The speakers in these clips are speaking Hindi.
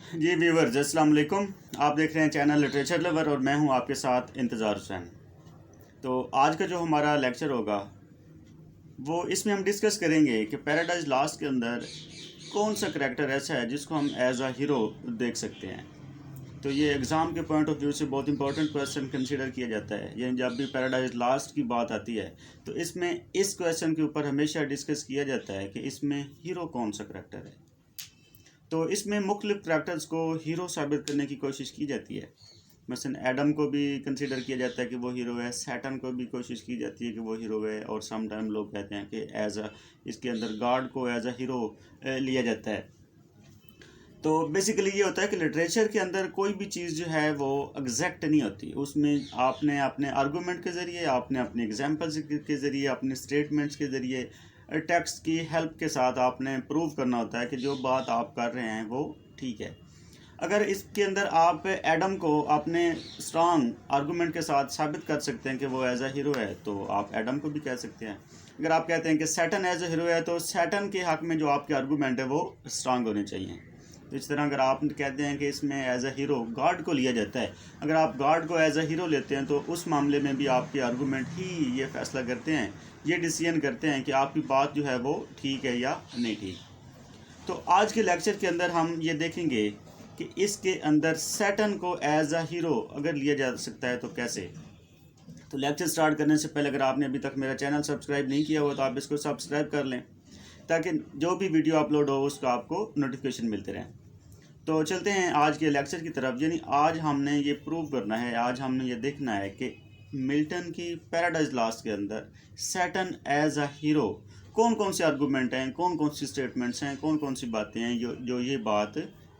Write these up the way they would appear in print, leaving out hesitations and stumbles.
जी व्यूवर्स अस्सलाम वालेकुम। आप देख रहे हैं चैनल लिटरेचर लवर और मैं हूं आपके साथ इंतज़ार हुसैन। तो आज का जो हमारा लेक्चर होगा वो इसमें हम डिस्कस करेंगे कि पैराडाइज लास्ट के अंदर कौन सा करैक्टर ऐसा है जिसको हम एज अ हीरो देख सकते हैं। तो ये एग्ज़ाम के पॉइंट ऑफ व्यू से बहुत इंपॉर्टेंट क्वेश्चन कंसीडर किया जाता है। यानी जब भी पैराडाइज लास्ट की बात आती है तो इसमें इस क्वेश्चन के ऊपर हमेशा डिस्कस किया जाता है कि इसमें हीरो कौन सा करैक्टर है। तो इसमें मुख्तलिफ करैक्टर्स को हीरो साबित करने की कोशिश की जाती है। मसलन एडम को भी कंसीडर किया जाता है कि वो हीरो है, सैटर्न को भी कोशिश की जाती है कि वो हीरो है, और सम टाइम लोग कहते हैं कि एज अ इसके अंदर गॉड को एज अ हीरो लिया जाता है। तो बेसिकली ये होता है कि लिटरेचर के अंदर कोई भी चीज़ जो है वो एग्जैक्ट नहीं होती। उसमें आपने अपने आर्गूमेंट के ज़रिए, आपने अपने एग्जांपल्स के ज़रिए, अपने स्टेटमेंट्स के ज़रिए, टेक्स्ट की हेल्प के साथ आपने प्रूव करना होता है कि जो बात आप कर रहे हैं वो ठीक है। अगर इसके अंदर आप एडम को अपने स्ट्रॉन्ग आर्गूमेंट के साथ साबित कर सकते हैं कि वो एज अ हीरो है तो आप एडम को भी कह सकते हैं। अगर आप कहते हैं कि सैटर्न एज अ हीरो है तो सैटर्न के हक में जो आपके आर्गूमेंट है वो स्ट्रांग होने चाहिए। तो इस तरह अगर आप कहते हैं कि इसमें एज अ हीरो गॉड को लिया जाता है, अगर आप गॉड को एज अ हीरो लेते हैं तो उस मामले में भी आपके आर्गूमेंट ही ये फैसला करते हैं, ये डिसीजन करते हैं कि आपकी बात जो है वो ठीक है या नहीं ठीक। तो आज के लेक्चर के अंदर हम ये देखेंगे कि इसके अंदर सैटर्न को एज अ हीरो अगर लिया जा सकता है तो कैसे। तो लेक्चर स्टार्ट करने से पहले अगर आपने अभी तक मेरा चैनल सब्सक्राइब नहीं किया हुआ तो आप इसको सब्सक्राइब कर लें ताकि जो भी वीडियो अपलोड हो उसका आपको नोटिफिकेशन मिलते रहें। तो चलते हैं आज के लेक्चर की तरफ। यानी आज हमने ये प्रूव करना है, आज हमने ये देखना है कि मिल्टन की पैराडाइज लास्ट के अंदर सैटर्न एज अ हीरो कौन कौन से आर्गूमेंट हैं, कौन कौन सी स्टेटमेंट्स हैं, कौन कौन सी बातें हैं जो ये बात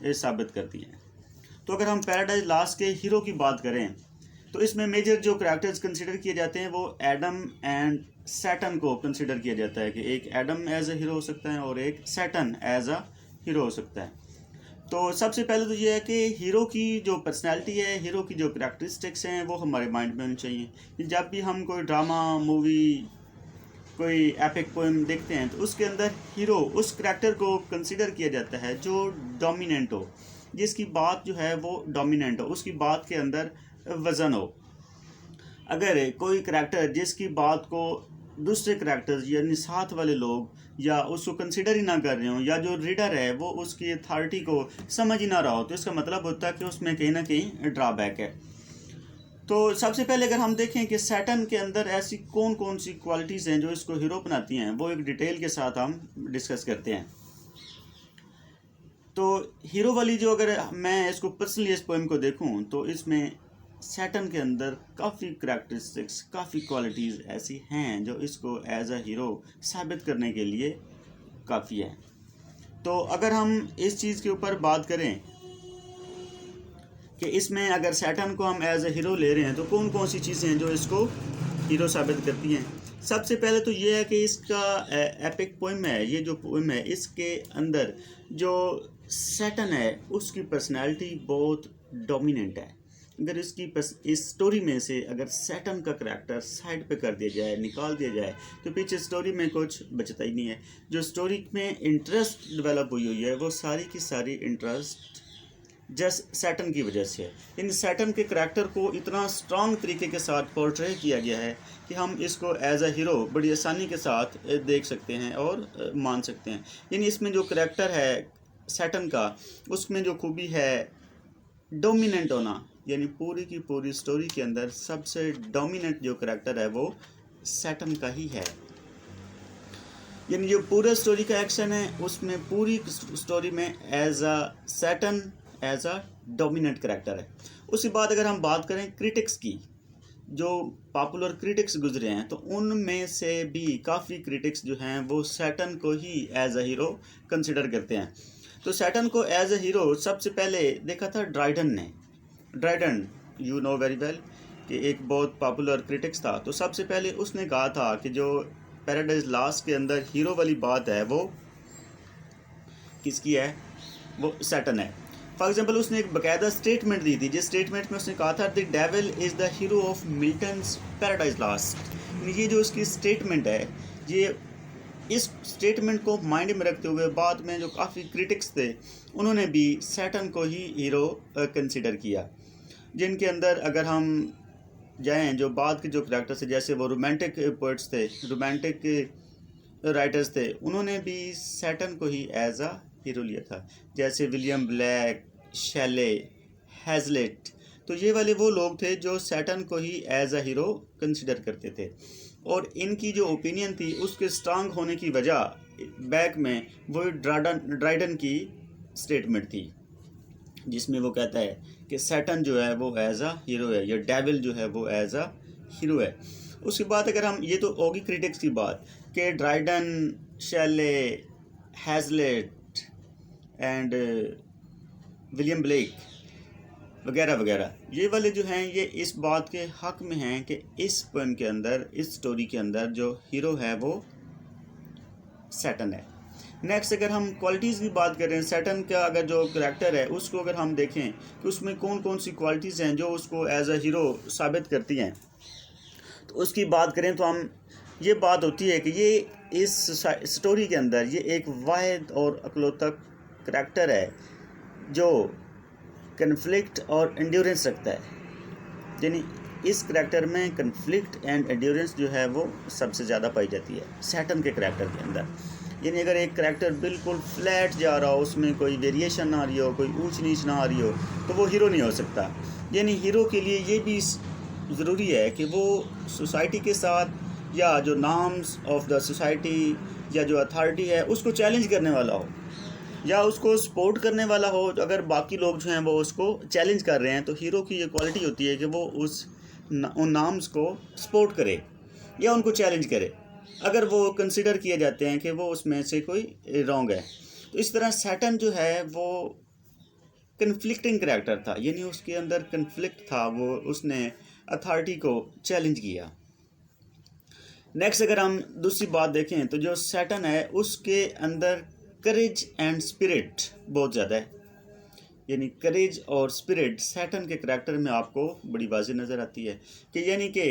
साबित करती हैं। तो अगर हम पैराडाइज लास्ट के हीरो की बात करें तो इसमें मेजर जो करैक्टर्स कंसिडर किए जाते हैं वो एडम एंड सैटर्न को कंसिडर किया जाता है कि एक एडम एज अ हीरो हो सकता है और एक सैटर्न एज अ हीरो हो सकता है। तो सबसे पहले तो ये है कि हीरो की जो पर्सनैलिटी है, हीरो की जो करैक्टरिस्टिक्स हैं वो हमारे माइंड में होनी चाहिए कि जब भी हम कोई ड्रामा, मूवी, कोई एपिक पोएम देखते हैं तो उसके अंदर हीरो उस करैक्टर को कंसिडर किया जाता है जो डोमिनेंट हो, जिसकी बात जो है वो डोमिनेंट हो, उसकी बात के अंदर वज़न हो। अगर कोई करैक्टर जिसकी बात को दूसरे करैक्टर्स यानी साथ वाले लोग या उसको कंसिडर ही ना कर रहे हों, या जो रीडर है वो उसकी अथॉरिटी को समझ ही ना रहा हो, तो इसका मतलब होता है कि उसमें कहीं ना कहीं ड्रॉबैक है। तो सबसे पहले अगर हम देखें कि सैटर्न के अंदर ऐसी कौन कौन सी क्वालिटीज़ हैं जो इसको हीरो बनाती हैं, वो एक डिटेल के साथ हम डिस्कस करते हैं। तो हीरो वाली जो, अगर मैं इसको पर्सनली इस पोएम को देखूं तो इसमें सैटर्न के अंदर काफ़ी करैक्टरिस्टिक्स, काफ़ी क्वालिटीज़ ऐसी हैं जो इसको एज अ हीरो साबित करने के लिए काफ़ी है। तो अगर हम इस चीज़ के ऊपर बात करें कि इसमें अगर सैटर्न को हम एज अ हीरो ले रहे हैं तो कौन कौन सी चीज़ें हैं जो इसको हीरो साबित करती हैं। सबसे पहले तो ये है कि इसका एपिक पोएम है, ये जो पोएम है इसके अंदर जो सैटर्न है उसकी पर्सनैलिटी बहुत डोमिनेंट है। अगर इस स्टोरी में से अगर सैटर्न का करैक्टर साइड पे कर दिया जाए, निकाल दिया जाए, तो पीछे स्टोरी में कुछ बचता ही नहीं है। जो स्टोरी में इंटरेस्ट डेवलप हुई है वो सारी की सारी इंटरेस्ट जस्ट सैटर्न की वजह से है। इन सैटर्न के करैक्टर को इतना स्ट्रॉन्ग तरीके के साथ पोर्ट्रे किया गया है कि हम इसको एज अ हीरो बड़ी आसानी के साथ देख सकते हैं और मान सकते हैं। यानी इसमें जो करैक्टर है सैटर्न का, उसमें जो खूबी है डोमिनेंट होना, यानी पूरी की पूरी स्टोरी के अंदर सबसे डोमिनेंट जो करैक्टर है वो सैटर्न का ही है। यानी जो पूरा स्टोरी का एक्शन है उसमें पूरी स्टोरी में as a Saturn as a dominant character है। उसके बाद अगर हम बात करें क्रिटिक्स की, जो पॉपुलर क्रिटिक्स गुजरे हैं तो उनमें से भी काफ़ी क्रिटिक्स जो हैं वो सैटर्न को ही एज अ हीरो कंसिडर करते हैं। तो सैटर्न को एज अ हीरो सबसे पहले देखा था ड्राइडन ने। Dryden you know very well कि एक बहुत पॉपुलर क्रिटिक्स था। तो सबसे पहले उसने कहा था कि जो पैराडाइज लास्ट के अंदर हीरो वाली बात है वो किसकी है, वो सैटर्न है। फॉर एग्जाम्पल उसने एक बाकायदा स्टेटमेंट दी थी, जिस स्टेटमेंट में उसने कहा था the devil is the hero of Milton's paradise last. ये जो उसकी स्टेटमेंट है ये इस स्टेटमेंट को माइंड में रखते हुए बाद में जो काफ़ी क्रिटिक्स थे उन्होंने भी सैटर्न को ही हीरो कंसिडर किया, जिनके अंदर अगर हम जाएं जो बाद के जो करैक्टर्स थे, जैसे वो रोमांटिक पोइट्स थे, रोमांटिक राइटर्स थे, उन्होंने भी सैटर्न को ही एज अ हीरो लिया था, जैसे विलियम ब्लैक, शेले, हैजलिट। तो ये वाले वो लोग थे जो सैटर्न को ही एज अ हीरो कंसिडर करते थे, और इनकी जो ओपिनियन थी उसके स्ट्रांग होने की वजह बैक में वो ड्राइडन की स्टेटमेंट थी, जिसमें वो कहता है कि सैटर्न जो है वो एज अ हीरो है, या डेविल जो है वो एज अ हीरो है। उसके बाद अगर हम, ये तो होगी क्रिटिक्स की बात, कि Dryden, Shelley, Hazlitt and William Blake वगैरह वगैरह, ये वाले जो हैं ये इस बात के हक में हैं कि इस पोएम के अंदर, इस स्टोरी के अंदर जो हीरो है वो सैटर्न है। नेक्स्ट अगर हम क्वालिटीज़ की बात करें, सैटर्न का अगर जो करैक्टर है उसको अगर हम देखें कि उसमें कौन कौन सी क्वालिटीज़ हैं जो उसको एज अ हीरो साबित करती हैं, तो उसकी बात करें तो हम, ये बात होती है कि ये इस स्टोरी के अंदर ये एक वाहिद और अकलौता करैक्टर है जो कन्फ्लिक्ट और एंड्योरेंस रखता है, यानी इस करैक्टर में कन्फ्लिक्ट एंड एंड्योरेंस जो है वो सबसे ज़्यादा पाई जाती है सैटर्न के करैक्टर के अंदर। यानी अगर एक करैक्टर बिल्कुल फ्लैट जा रहा हो, उसमें कोई वेरिएशन ना आ रही हो, कोई ऊंच नीच ना आ रही हो, तो वो हीरो नहीं हो सकता। यानी हीरो के लिए ये भी ज़रूरी है कि वो सोसाइटी के साथ, या जो नॉर्म्स ऑफ द सोसाइटी या जो अथॉरिटी है उसको चैलेंज करने वाला हो, या उसको सपोर्ट करने वाला हो। अगर बाकी लोग जो हैं वो उसको चैलेंज कर रहे हैं, तो हीरो की ये क्वालिटी होती है कि वो उन नाम्स को सपोर्ट करे या उनको चैलेंज करे, अगर वो कंसिडर किए जाते हैं कि वो उसमें से कोई रॉन्ग है। तो इस तरह सैटर्न जो है वो कन्फ्लिक्टिंग करैक्टर था, यानी उसके अंदर कन्फ्लिक्ट था, वो उसने अथॉरिटी को चैलेंज किया। नेक्स्ट अगर हम दूसरी बात देखें तो जो सैटर्न है उसके अंदर करेज एंड स्पिरिट बहुत ज़्यादा है, यानी करेज और स्पिरिट सैटर्न के करैक्टर में आपको बड़ी वाज़ेह नज़र आती है कि यानी कि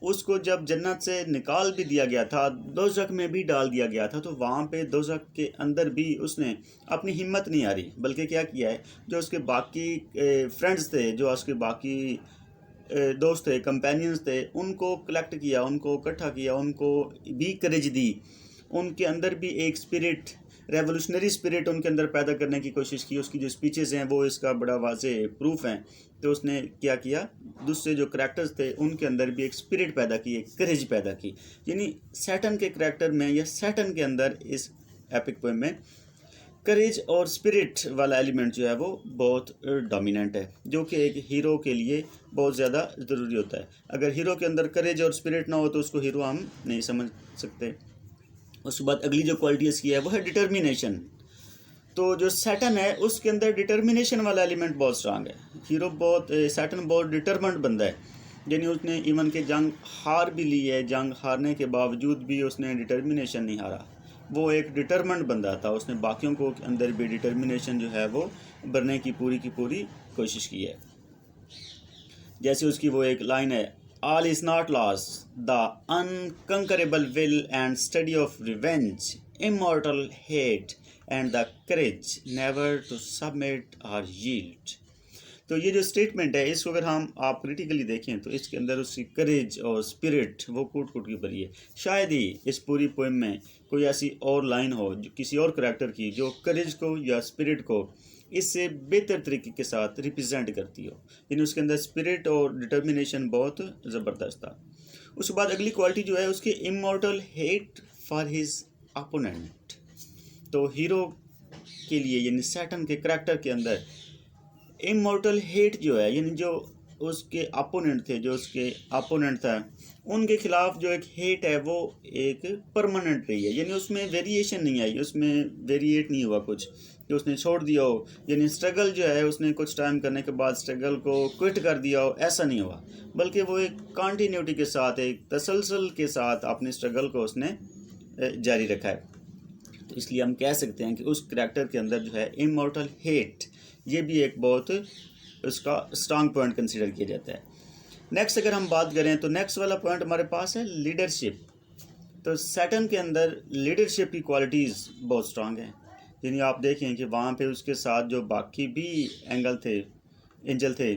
उसको जब जन्नत से निकाल भी दिया गया था, दोज़ख में भी डाल दिया गया था, तो वहाँ पे दोज़ख के अंदर भी उसने अपनी हिम्मत नहीं हारी, बल्कि क्या किया है, जो उसके बाकी फ्रेंड्स थे, जो उसके बाकी दोस्त थे, कंपेनियंस थे, उनको कलेक्ट किया, उनको इकट्ठा किया, उनको भी करेज दी, उनके अंदर भी एक स्पिरिट, रेवोल्यूशनरी स्पिरिट उनके अंदर पैदा करने की कोशिश की। उसकी जो स्पीचेज़ हैं वो इसका बड़ा वाज़ेह प्रूफ हैं। तो उसने क्या किया, दूसरे जो करैक्टर्स थे उनके अंदर भी एक स्पिरिट पैदा की, एक करेज पैदा की। यानी सैटर्न के करैक्टर में या सैटर्न के अंदर इस एपिक पोएम में करेज और स्पिरिट वाला एलिमेंट जो है वो बहुत डोमिनेंट है, जो कि एक हीरो के लिए बहुत ज़्यादा ज़रूरी होता है। अगर हीरो के अंदर करेज और स्पिरिट ना हो तो उसको हीरो हम नहीं समझ सकते। उसके बाद अगली जो क्वालिटी इसकी है वो है डिटर्मिनेशन। तो जो सैटर्न है उसके अंदर डिटर्मिनेशन वाला एलिमेंट बहुत स्ट्रांग है। हीरो बहुत, सैटर्न बहुत डिटर्मेंट बंदा है, यानी उसने इवन के जंग हार भी ली है, जंग हारने के बावजूद भी उसने डिटर्मिनेशन नहीं हारा। वो एक डिटर्मेंट बंदा था, उसने बाकियों को अंदर भी डिटर्मिनेशन जो है वो भरने की पूरी कोशिश की है। जैसे उसकी वो एक लाइन है, all is not lost, the unconquerable will and study of revenge, immortal hate and the courage never to submit or yield. तो ये जो स्टेटमेंट है इसको अगर हम आप क्रिटिकली देखें तो इसके अंदर उसकी करेज और स्पिरिट वो कूट कूट की भरी है। शायद ही इस पूरी पोएम में कोई ऐसी और लाइन हो जो किसी और करैक्टर की जो करेज को या स्पिरिट को इससे बेहतर तरीके के साथ रिप्रेजेंट करती हो, यानी उसके अंदर स्पिरिट और डिटर्मिनेशन बहुत ज़बरदस्त था। उसके बाद अगली क्वालिटी जो है उसकी immortal hate for his opponent. तो हीरो के लिए यानी सैटर्न के करैक्टर के अंदर इमॉर्टल हेट जो है, यानी जो उसके अपोनेंट थे, जो उसके अपोनेंट था उनके खिलाफ जो एक हेट है वो एक परमानेंट रही है, यानी उसमें वेरिएशन नहीं आई, उसमें वेरिएट नहीं हुआ कुछ कि उसने छोड़ दिया हो, यानी स्ट्रगल जो है उसने कुछ टाइम करने के बाद स्ट्रगल को क्विट कर दिया हो, ऐसा नहीं हुआ, बल्कि वो एक कंटिन्यूटी के साथ, एक तसलसल के साथ अपने स्ट्रगल को उसने जारी रखा है। तो इसलिए हम कह सकते हैं कि उस करैक्टर के अंदर जो है इमॉर्टल हेट, ये भी एक बहुत उसका स्ट्रांग पॉइंट कंसीडर किया जाता है। नेक्स्ट अगर हम बात करें तो नेक्स्ट वाला पॉइंट हमारे पास है लीडरशिप। तो सैटर्न के अंदर लीडरशिप की क्वालिटीज़ बहुत स्ट्रांग हैं। यानी आप देखें कि वहाँ पे उसके साथ जो बाकी भी एंजल थे,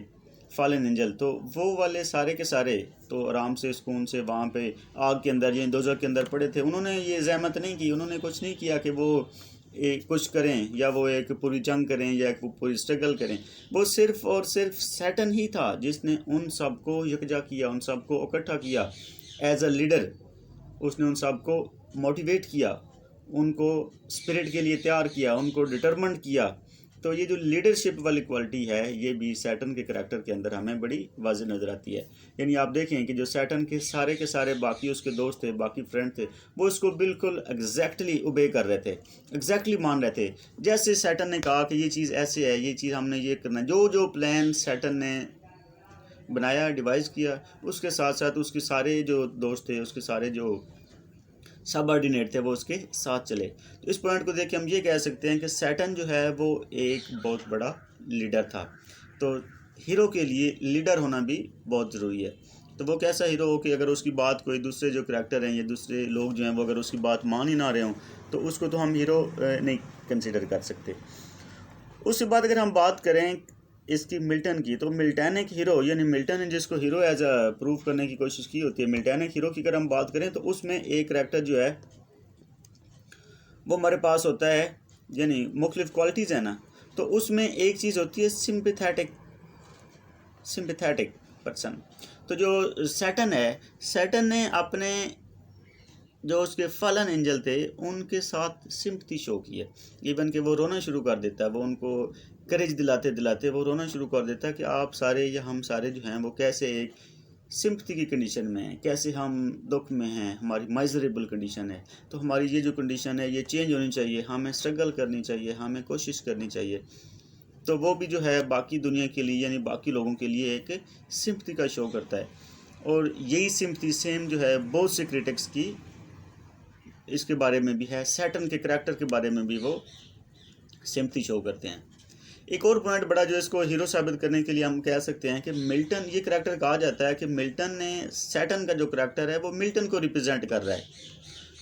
फॉलन एंजल, तो वो वाले सारे के सारे तो आराम से सुकून से वहाँ पे आग के अंदर यानी दोज़ख के अंदर पड़े थे। उन्होंने ये ज़हमत नहीं की, उन्होंने कुछ नहीं किया कि वो कुछ करें या वो एक पूरी जंग करें या एक पूरी स्ट्रगल करें। वो सिर्फ़ और सिर्फ सैटर्न ही था जिसने उन सबको यकजा किया, उन सबको इकट्ठा किया एज अ लीडर। उसने उन सबको मोटिवेट किया, उनको स्पिरिट के लिए तैयार किया, उनको डिटरमेंट किया। तो ये जो लीडरशिप वाली क्वालिटी है ये भी सैटर्न के करैक्टर के अंदर हमें बड़ी वाज़ेह नज़र आती है। यानी आप देखें कि जो सैटर्न के सारे बाकी उसके दोस्त थे, बाकी फ्रेंड थे, वो उसको बिल्कुल एग्जैक्टली ओबे कर रहे थे, एग्जैक्टली मान रहे थे। जैसे सैटर्न ने कहा कि ये चीज़ ऐसे है, ये चीज़ हमने ये करना है, जो प्लान सैटर्न ने बनाया, डिवाइस किया, उसके साथ साथ उसके सारे जो दोस्त थे, उसके सारे जो सबऑर्डिनेट थे, वो उसके साथ चले। तो इस पॉइंट को देख के हम ये कह सकते हैं कि सैटर्न जो है वो एक बहुत बड़ा लीडर था। तो हीरो के लिए लीडर होना भी बहुत ज़रूरी है। तो वो कैसा हीरो हो कि अगर उसकी बात कोई दूसरे जो करैक्टर हैं या दूसरे लोग जो हैं वो अगर उसकी बात मान ही ना रहे हों तो उसको तो हम हीरो नहीं कंसिडर कर सकते। उसके बाद अगर हम बात करें इसकी मिल्टन की, तो मिल्टन एक हीरो, यानी मिल्टन ने जिसको हीरो एज अ प्रूव करने की कोशिश की होती है, मिल्टन एक हीरो की अगर हम बात करें तो उसमें एक करैक्टर जो है वो हमारे पास होता है, यानी मुख्तलिफ क्वालिटीज़ है ना। तो उसमें एक चीज़ होती है सिंपैथेटिक पर्सन। तो जो सैटर्न है, सैटर्न ने अपने जो उसके फलन एंजल थे उनके साथ सिंपथी शो की है। इवन कि वो रोना शुरू कर देता है, वो उनको करेज दिलाते दिलाते वो रोना शुरू कर देता है कि आप सारे या हम सारे जो हैं वो कैसे एक सिंपथी की कंडीशन में हैं, कैसे हम दुख में हैं, हमारी माइजरेबल कंडीशन है। तो हमारी ये जो कंडीशन है ये चेंज होनी चाहिए, हमें स्ट्रगल करनी चाहिए, हमें कोशिश करनी चाहिए। तो वो भी जो है बाकी दुनिया के लिए यानी बाकी लोगों के लिए एक सिंपथी का शो करता है। और यही सिंपथी सेम जो है बहुत से क्रिटिक्स की इसके बारे में भी है, सैटर्न के करैक्टर के बारे में भी वो सिंपथी शो करते हैं। एक और पॉइंट बड़ा जो इसको हीरो साबित करने के लिए हम कह सकते हैं कि मिल्टन, ये करैक्टर कहा जाता है कि मिल्टन ने सैटर्न का जो करैक्टर है वो मिल्टन को रिप्रेजेंट कर रहा है।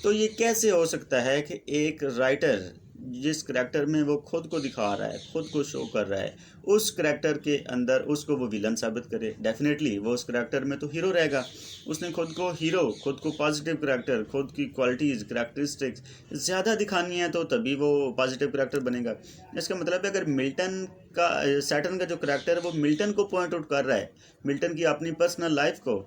तो ये कैसे हो सकता है कि एक राइटर जिस करैक्टर में वो खुद को दिखा रहा है, खुद को शो कर रहा है, उस करैक्टर के अंदर उसको वो विलन साबित करे? डेफिनेटली वो उस करैक्टर में तो हीरो रहेगा। उसने खुद को हीरो, खुद को पॉजिटिव करैक्टर, खुद की क्वालिटीज़, करैक्टरिस्टिक्स ज़्यादा दिखानी है तो तभी वो पॉजिटिव करैक्टर बनेगा। इसका मतलब है अगर मिल्टन का, सैटर्न का जो करैक्टर है वो मिल्टन को पॉइंट आउट कर रहा है, मिल्टन की अपनी पर्सनल लाइफ को,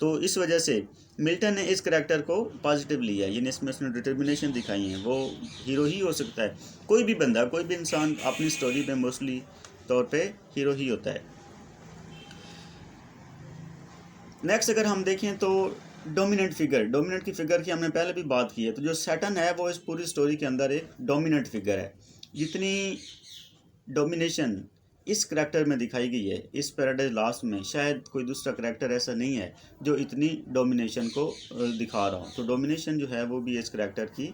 तो इस वजह से मिल्टन ने इस करैक्टर को पॉजिटिव लिया, यानी इसमें उसने डिटर्मिनेशन दिखाई है, वो हीरो ही हो सकता है। कोई भी बंदा, कोई भी इंसान अपनी स्टोरी में मोस्टली तौर पे हीरो ही होता है। नेक्स्ट अगर हम देखें तो डोमिनेंट की फिगर की हमने पहले भी बात की है। तो जो सैटर्न है वो इस पूरी स्टोरी के अंदर एक डोमिनेंट फिगर है। जितनी डोमिनेशन इस करैक्टर में दिखाई गई है, इस पैराडाइज लॉस्ट में शायद कोई दूसरा करैक्टर ऐसा नहीं है जो इतनी डोमिनेशन को दिखा रहा हो। तो डोमिनेशन जो है वो भी इस करैक्टर की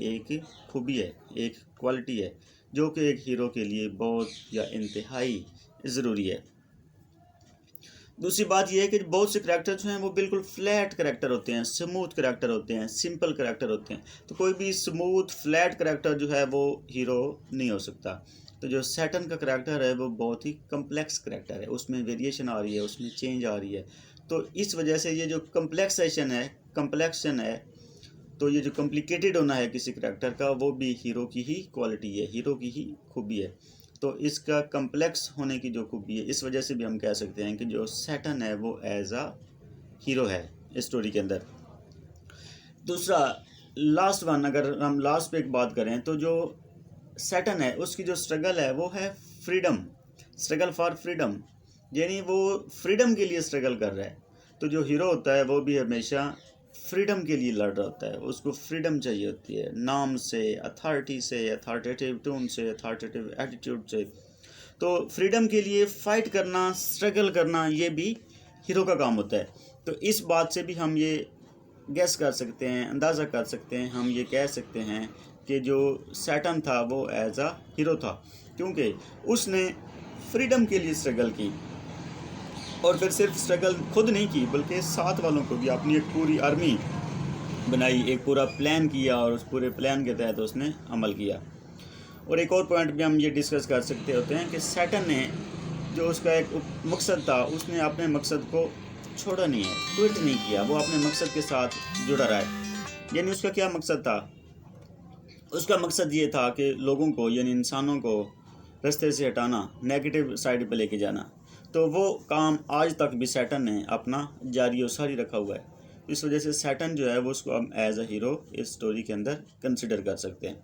एक खूबी है, एक क्वालिटी है जो कि एक हीरो के लिए बहुत या इंतहाई ज़रूरी है। दूसरी बात यह है कि बहुत से करैक्टर जो हैं वो बिल्कुल फ्लैट करैक्टर होते हैं, स्मूथ करैक्टर होते हैं, सिंपल करैक्टर होते हैं। तो कोई भी स्मूथ फ्लैट करैक्टर जो है वो हीरो नहीं हो सकता। तो जो सैटर्न का करैक्टर है वो बहुत ही कम्प्लेक्स करैक्टर है, उसमें वेरिएशन आ रही है, उसमें चेंज आ रही है। तो इस वजह से ये जो कम्प्लेक्शन है, तो ये जो कॉम्प्लिकेटेड होना है किसी करैक्टर का, वो भी हीरो की ही क्वालिटी है, हीरो की ही खूबी है। तो इसका कम्प्लेक्स होने की जो खूबी है, इस वजह से भी हम कह सकते हैं कि जो सैटर्न है वो एज अ हीरो है इस स्टोरी के अंदर। दूसरा लास्ट वन, अगर हम लास्ट पे एक बात करें तो जो सैटर्न है उसकी जो स्ट्रगल है वो है फ्रीडम, स्ट्रगल फॉर फ्रीडम, यानी वो फ्रीडम के लिए स्ट्रगल कर रहा है। तो जो हीरो होता है वो भी हमेशा फ्रीडम के लिए लड़ रहा होता है, उसको फ्रीडम चाहिए होती है, नाम से, अथॉरिटी से, अथॉरिटेटिव टोन से, अथॉरिटेटिव एटीट्यूड से। तो फ्रीडम के लिए फ़ाइट करना, स्ट्रगल करना, ये भी हीरो का काम होता है। तो इस बात से भी हम ये गेस कर सकते हैं, अंदाज़ा कर सकते हैं, हम ये कह सकते हैं कि जो सैटर्न था वो एज अ हीरो था, क्योंकि उसने फ्रीडम के लिए स्ट्रगल की। और फिर सिर्फ स्ट्रगल खुद नहीं की बल्कि साथ वालों को भी, अपनी एक पूरी आर्मी बनाई, एक पूरा प्लान किया और उस पूरे प्लान के तहत उसने अमल किया। और एक और पॉइंट भी हम ये डिस्कस कर सकते होते हैं कि सैटर्न ने जो उसका एक मकसद था, उसने अपने मकसद को छोड़ा नहीं है, क्विट नहीं किया, वो अपने मकसद के साथ जुड़ा रहा है। यानी उसका क्या मकसद था? उसका मकसद ये था कि लोगों को, यानी इंसानों को रास्ते से हटाना, नेगेटिव साइड पे लेके जाना। तो वो काम आज तक भी सैटर्न ने अपना जारी और सारी रखा हुआ है। इस वजह से सैटर्न जो है वो उसको हम एज अ हीरो इस स्टोरी के अंदर कंसिडर कर सकते हैं।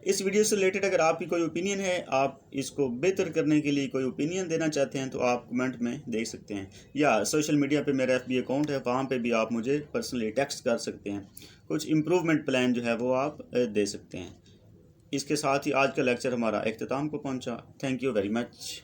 इस वीडियो से रिलेटेड अगर आपकी कोई ओपिनियन है, आप इसको बेहतर करने के लिए कोई ओपिनियन देना चाहते हैं, तो आप कमेंट में दे सकते हैं, या सोशल मीडिया पे मेरा FB अकाउंट है, वहाँ पे भी आप मुझे पर्सनली टेक्स्ट कर सकते हैं। कुछ इम्प्रूवमेंट प्लान जो है वो आप दे सकते हैं। इसके साथ ही आज का लेक्चर हमारा इख्तिताम को पहुँचा। Thank you very much.